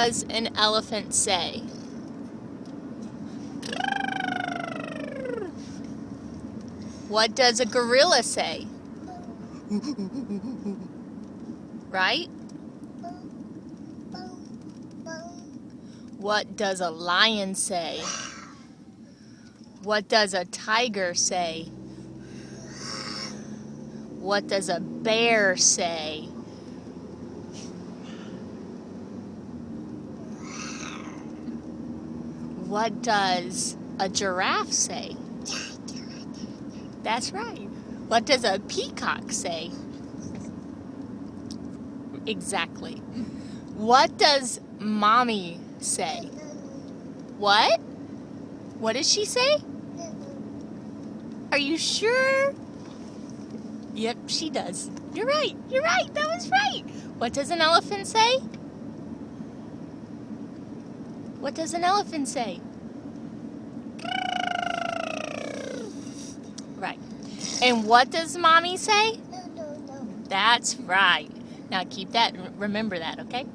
does an elephant say? What does a gorilla say? Right? What does a lion say? What does a tiger say? What does a bear say? What does a giraffe say? That's right. What does a peacock say? Exactly. What does mommy say? What? What does she say? Are you sure? Yep, she does. You're right. You're right. That was right. What does an elephant say? What does an elephant say? Right. And what does mommy say? That's right. Now keep that, remember that, okay?